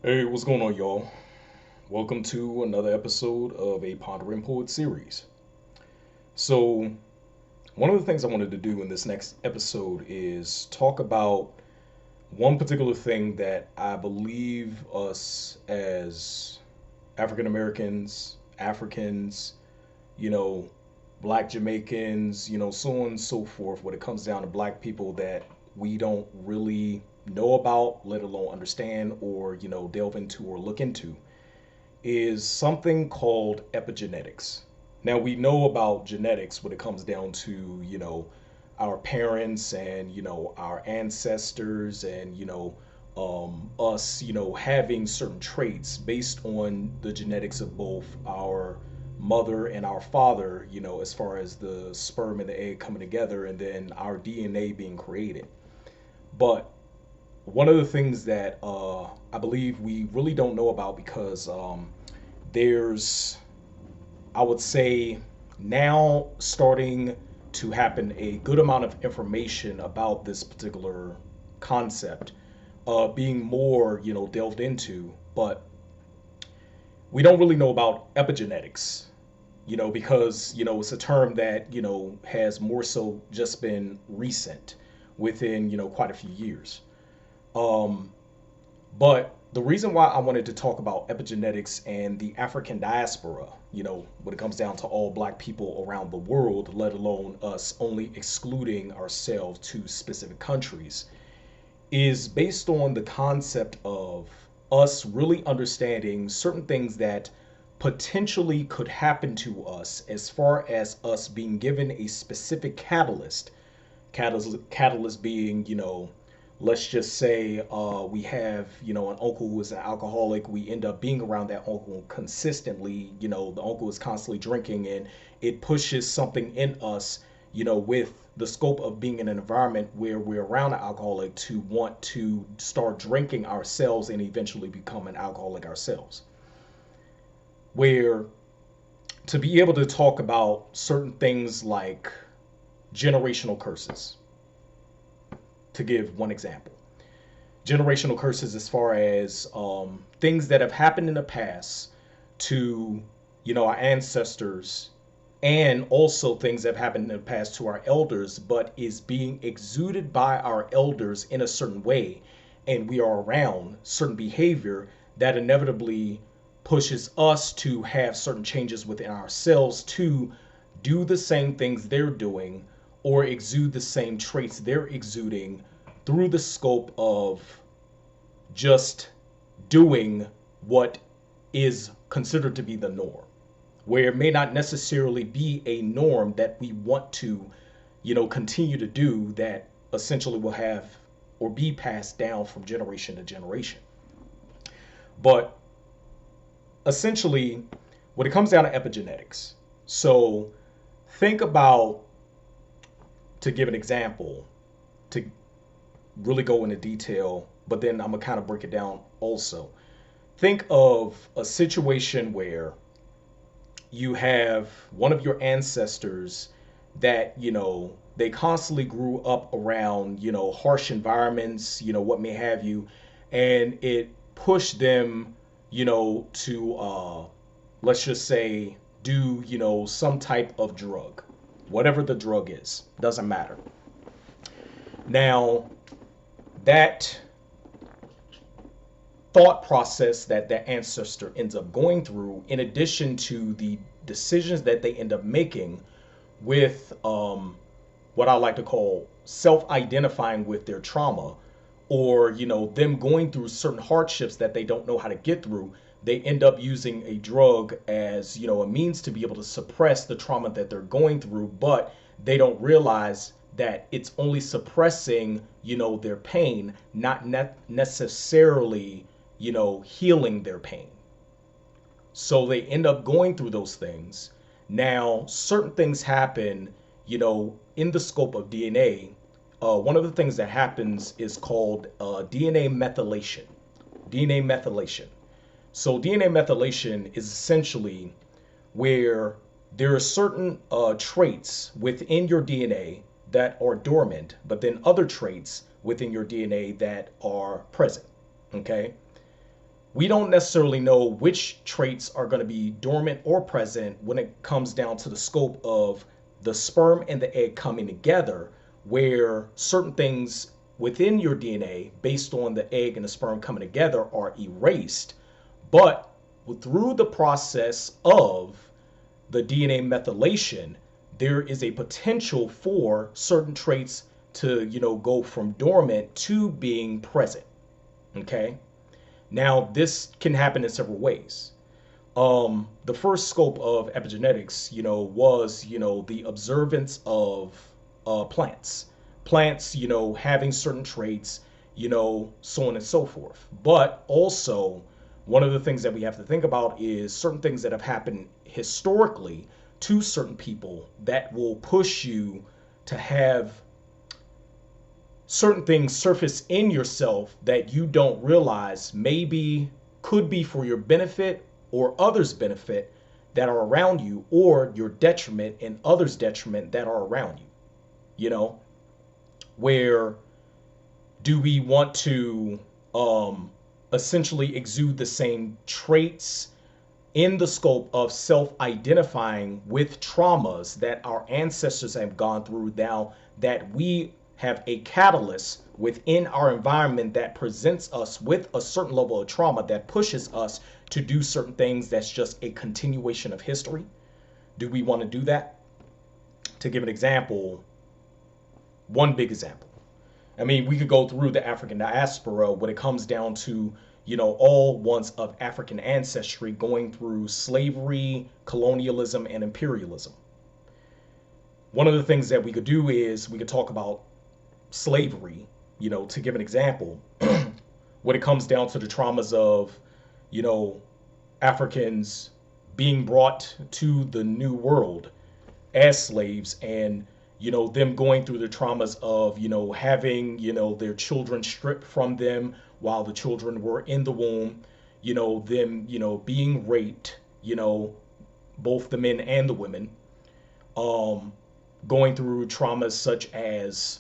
Hey, what's going on, y'all? Welcome to another episode of a Pondering Poet series. So, one of the things I wanted to do in this next episode is talk about one particular thing that I believe us as African Americans, Africans, you know, Black Jamaicans, so on and so forth, when it comes down to Black people that we don't really know about, let alone understand or, delve into or look into is something called epigenetics. Now we know about genetics when it comes down to, our parents and, our ancestors and, us, having certain traits based on the genetics of both our mother and our father, as far as the sperm and the egg coming together and then our DNA being created. But one of the things that I believe we really don't know about because there's, I would say, now starting to happen a good amount of information about this particular concept, being more, delved into, but we don't really know about epigenetics, because, it's a term that, has more so just been recent within, quite a few years. Um, But the reason why I wanted to talk about epigenetics and the African diaspora, when it comes down to all Black people around the world, let alone us only excluding ourselves to specific countries, is based on the concept of us really understanding certain things that potentially could happen to us as far as us being given a specific catalyst. Catalyst being, let's just say we have, an uncle who is an alcoholic. We end up being around that uncle consistently. The uncle is constantly drinking, and it pushes something in us, with the scope of being in an environment where we're around an alcoholic to want to start drinking ourselves and eventually become an alcoholic ourselves. Where to be able to talk about certain things like generational curses, to give one example. Generational curses as far as things that have happened in the past to, our ancestors, and also things that have happened in the past to our elders, but is being exuded by our elders in a certain way, and we are around certain behavior that inevitably pushes us to have certain changes within ourselves to do the same things they're doing or exude the same traits they're exuding through the scope of just doing what is considered to be the norm, where it may not necessarily be a norm that we want to, continue to do that essentially will have or be passed down from generation to generation. But essentially, when it comes down to epigenetics, so think about, to give an example, to really go into detail, but then I'm gonna kind of break it down also. Think of a situation where you have one of your ancestors that, they constantly grew up around, harsh environments, what may have you, and it pushed them, to, let's just say, do, some type of drug, whatever the drug is, doesn't matter. Now, that thought process that that ancestor ends up going through, in addition to the decisions that they end up making with what I like to call self-identifying with their trauma, or them going through certain hardships that they don't know how to get through, they end up using a drug as a means to be able to suppress the trauma that they're going through, but they don't realize that it's only suppressing their pain, not necessarily healing their pain. So they end up going through those things. Now, certain things happen, in the scope of DNA. One of the things that happens is called DNA methylation. DNA methylation. So DNA methylation is essentially where there are certain traits within your DNA that are dormant, but then other traits within your DNA that are present. Okay. we don't necessarily know which traits are going to be dormant or present when it comes down to the scope of the sperm and the egg coming together, where certain things within your DNA, based on the egg and the sperm coming together, are erased. But through the process of the DNA methylation, there is a potential for certain traits to, go from dormant to being present. Okay. Now, this can happen in several ways. The first scope of epigenetics, was, the observance of plants. Plants, having certain traits, so on and so forth. But also, one of the things that we have to think about is certain things that have happened historically to certain people that will push you to have certain things surface in yourself that you don't realize maybe could be for your benefit or others' benefit that are around you, or your detriment and others' detriment that are around you. Where do we want to essentially exude the same traits in the scope of self-identifying with traumas that our ancestors have gone through, now that we have a catalyst within our environment that presents us with a certain level of trauma that pushes us to do certain things that's just a continuation of history? Do we want to do that? To give an example, one big example. I mean, we could go through the African diaspora when it comes down to, all ones of African ancestry going through slavery, colonialism, and imperialism. One of the things that we could do is we could talk about slavery, to give an example, when it comes down to the traumas of, Africans being brought to the New World as slaves, and them going through the traumas of having their children stripped from them while the children were in the womb, them being raped, both the men and the women, going through traumas such as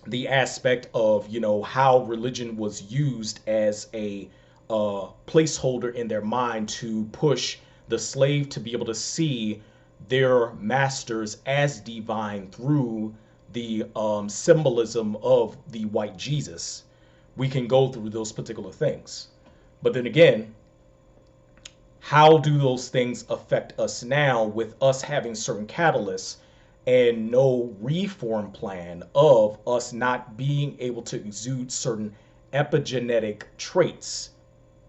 the aspect of how religion was used as a placeholder in their mind to push the slave to be able to see their masters as divine through the symbolism of the white Jesus. We can go through those particular things. But then again, how do those things affect us now with us having certain catalysts and no reform plan of us not being able to exude certain epigenetic traits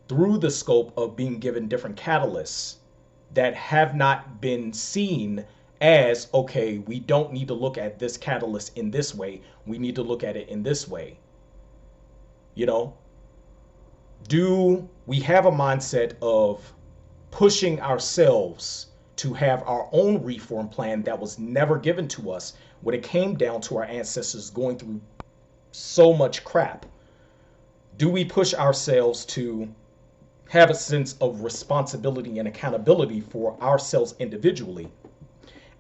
through the scope of being given different catalysts that have not been seen as, okay, we don't need to look at this catalyst in this way, we need to look at it in this way? Do we have a mindset of pushing ourselves to have our own reform plan that was never given to us when it came down to our ancestors going through so much crap? Do we push ourselves to have a sense of responsibility and accountability for ourselves individually,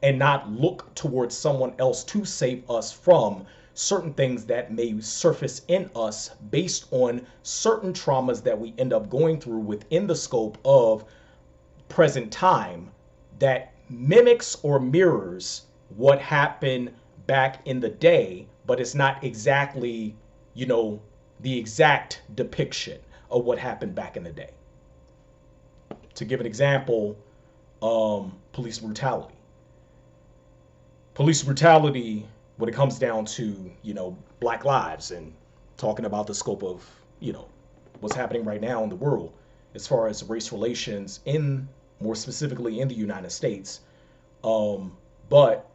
and not look towards someone else to save us from certain things that may surface in us based on certain traumas that we end up going through within the scope of present time, that mimics or mirrors what happened back in the day, but it's not exactly, the exact depiction of what happened back in the day? To give an example, police brutality. Police brutality, when it comes down to, Black lives and talking about the scope of, what's happening right now in the world as far as race relations more specifically in the United States. But,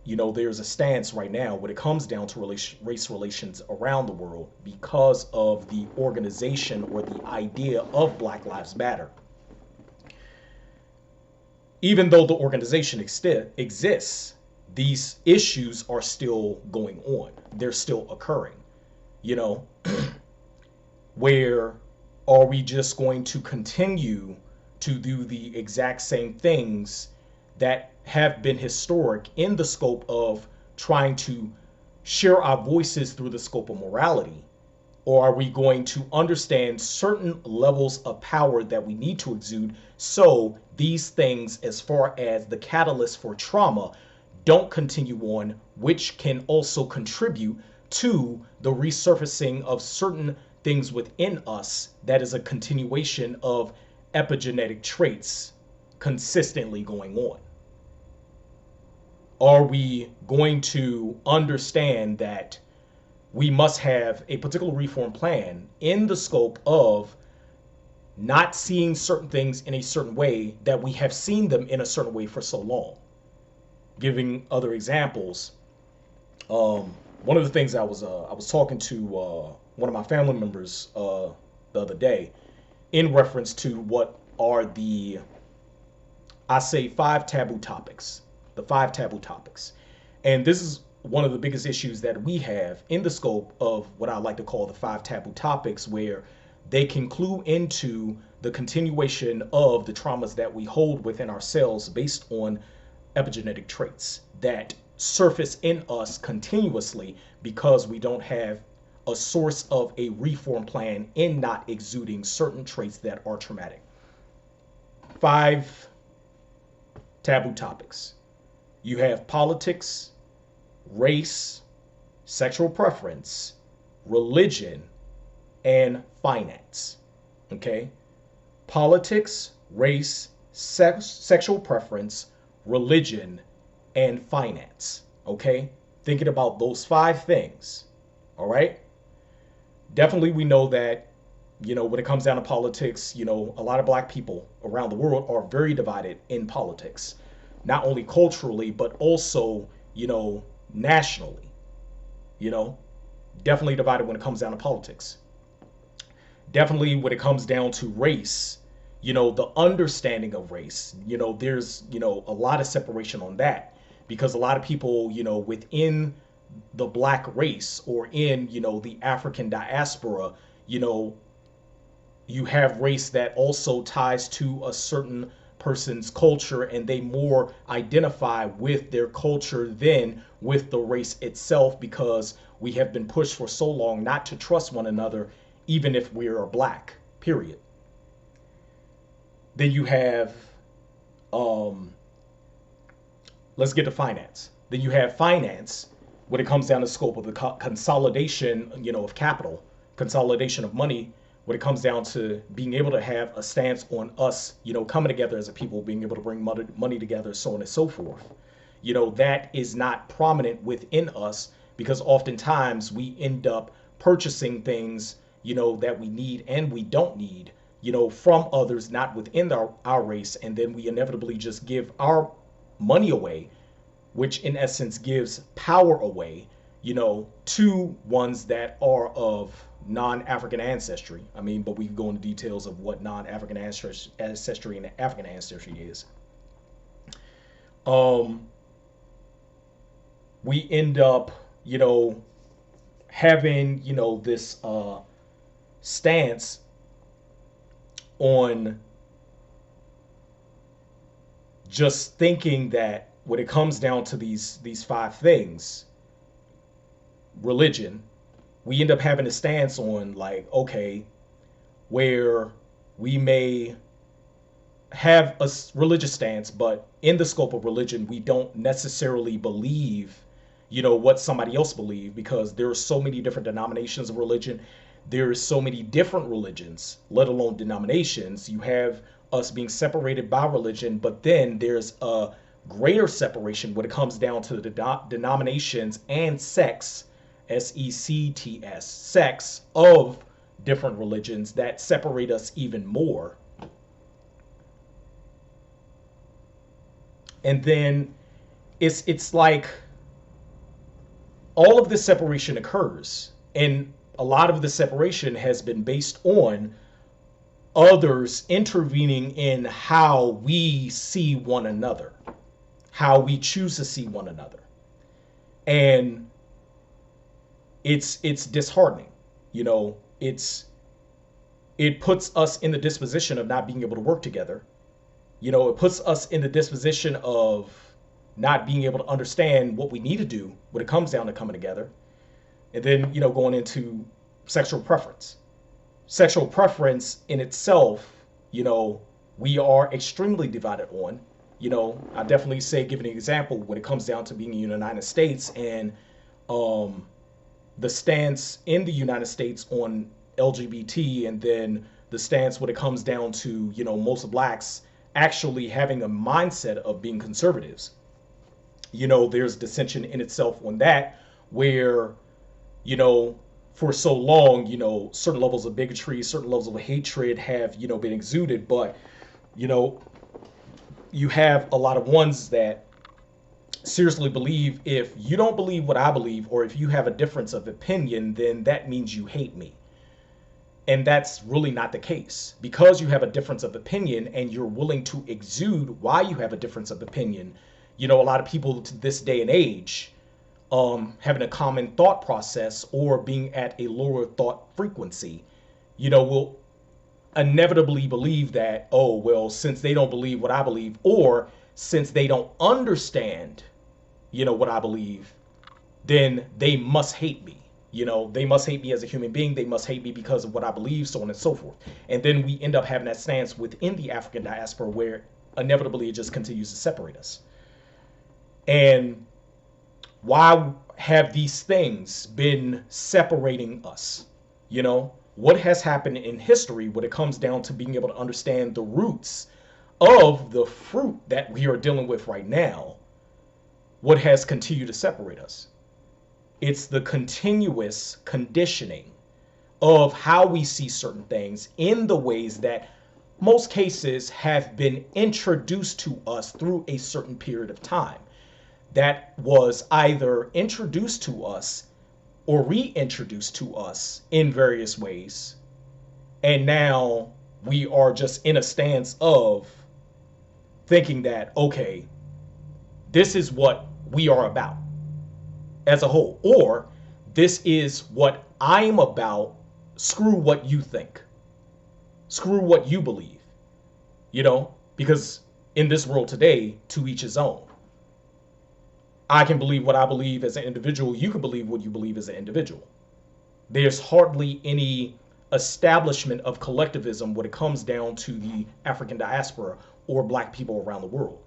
there's a stance right now when it comes down to race relations around the world because of the organization or the idea of Black Lives Matter. Even though the organization exists, these issues are still going on. They're still occurring. Where are we just going to continue to do the exact same things that have been historic in the scope of trying to share our voices through the scope of morality, Or are we going to understand certain levels of power that we need to exude so these things, as far as the catalyst for trauma, don't continue on, which can also contribute to the resurfacing of certain things within us that is a continuation of epigenetic traits consistently going on? Are we going to understand that we must have a particular reform plan in the scope of not seeing certain things in a certain way that we have seen them in a certain way for so long? Giving other examples, one of the things I was talking to one of my family members the other day in reference to what are the, I say, five taboo topics, the five taboo topics. And this is one of the biggest issues that we have in the scope of what I like to call the five taboo topics, where they can clue into the continuation of the traumas that we hold within ourselves based on epigenetic traits that surface in us continuously because we don't have a source of a reform plan in not exuding certain traits that are traumatic. Five taboo topics. You have politics, race, sexual preference, religion, and finance. Okay? Politics, race, sexual preference, religion, and finance. Okay? Thinking about those five things. All right? Definitely, we know that, when it comes down to politics, a lot of black people around the world are very divided in politics, not only culturally, but also, nationally, definitely divided when it comes down to politics. Definitely when it comes down to race, the understanding of race, there's, a lot of separation on that, because a lot of people, within the black race or in, the African diaspora, you have race that also ties to a certain person's culture, and they more identify with their culture than with the race itself, because we have been pushed for so long not to trust one another, even if we're black, period. Then you have, let's get to finance. Then you have finance when it comes down to scope of the consolidation, of capital, consolidation of money, when it comes down to being able to have a stance on us, coming together as a people, being able to bring money together, so on and so forth. That is not prominent within us, because oftentimes we end up purchasing things, that we need and we don't need, from others, not within our race. And then we inevitably just give our money away, which in essence gives power away, to ones that are of non-African ancestry. I mean, but we can go into details of what non-African ancestry and African ancestry is. We end up, having, this stance on just thinking that when it comes down to these five things, religion, we end up having a stance on, like, okay, where we may have a religious stance, but in the scope of religion, we don't necessarily believe, what somebody else believes, because there are so many different denominations of religion. There are so many different religions, let alone denominations. You have us being separated by religion, but then there's a greater separation when it comes down to the denominations and sects, sects, sects of different religions that separate us even more. And then it's like all of this separation occurs, and a lot of the separation has been based on others intervening in how we see one another, how we choose to see one another. And it's disheartening. It puts us in the disposition of not being able to work together. It puts us in the disposition of not being able to understand what we need to do when it comes down to coming together. And then, going into sexual preference. Sexual preference in itself, you know, we are extremely divided on. You know, I definitely say, give an example when it comes down to being in the United States and um, the stance in the United States on LGBT, and then the stance when it comes down to, you know, most blacks actually having a mindset of being conservatives. You know, there's dissension in itself on that, where, you know, for so long, you know, certain levels of bigotry, certain levels of hatred have, you know, been exuded. But, you know, you have a lot of ones that seriously believe, if you don't believe what I believe, or if you have a difference of opinion, then that means you hate me. And that's really not the case. Because you have a difference of opinion and you're willing to exude why you have a difference of opinion, you know, a lot of people to this day and age, having a common thought process or being at a lower thought frequency, you know, will inevitably believe that, oh, well, since they don't believe what I believe, or since they don't understand, you know, what I believe, then they must hate me. You know, they must hate me as a human being. They must hate me because of what I believe, so on and so forth. And then we end up having that stance within the African diaspora where inevitably it just continues to separate us. And why have these things been separating us? You know, what has happened in history when it comes down to being able to understand the roots of the fruit that we are dealing with right now? What has continued to separate us? It's the continuous conditioning of how we see certain things in the ways that most cases have been introduced to us through a certain period of time, that was either introduced to us or reintroduced to us in various ways. And now we are just in a stance of thinking that, okay, this is what we are about as a whole, or this is what I'm about. Screw what you think, screw what you believe, you know, because in this world today, to each his own. I can believe what I believe as an individual. You can believe what you believe as an individual. There's hardly any establishment of collectivism when it comes down to the African diaspora or black people around the world,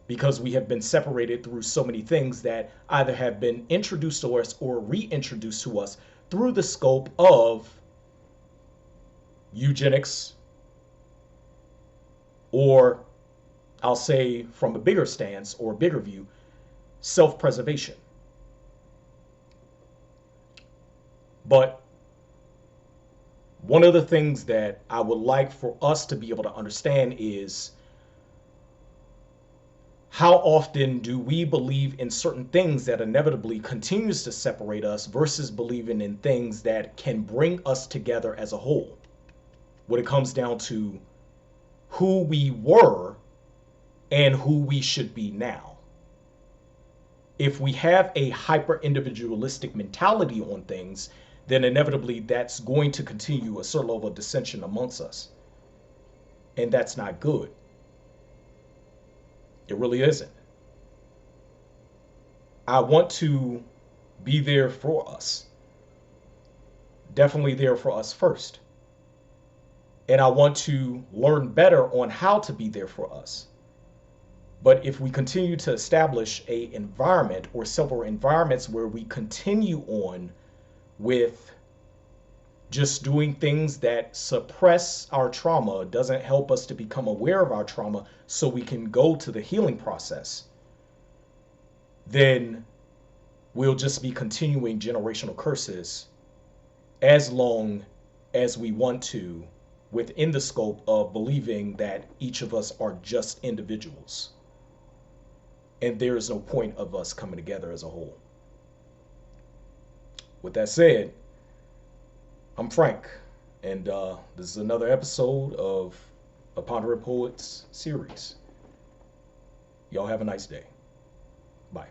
because we have been separated through so many things that either have been introduced to us or reintroduced to us through the scope of eugenics, or I'll say from a bigger stance or bigger view, self-preservation. But one of the things that I would like for us to be able to understand is, how often do we believe in certain things that inevitably continues to separate us versus believing in things that can bring us together as a whole? When it comes down to who we were and who we should be now. If we have a hyper individualistic mentality on things, then inevitably that's going to continue a certain level of dissension amongst us. And that's not good. It really isn't. I want to be there for us. Definitely there for us first. And I want to learn better on how to be there for us. But if we continue to establish a environment or several environments where we continue on with just doing things that suppress our trauma, doesn't help us to become aware of our trauma so we can go to the healing process, then we'll just be continuing generational curses as long as we want to, within the scope of believing that each of us are just individuals. And there is no point of us coming together as a whole. With that said, I'm Frank, and this is another episode of a Pondering Poets series. Y'all have a nice day. Bye.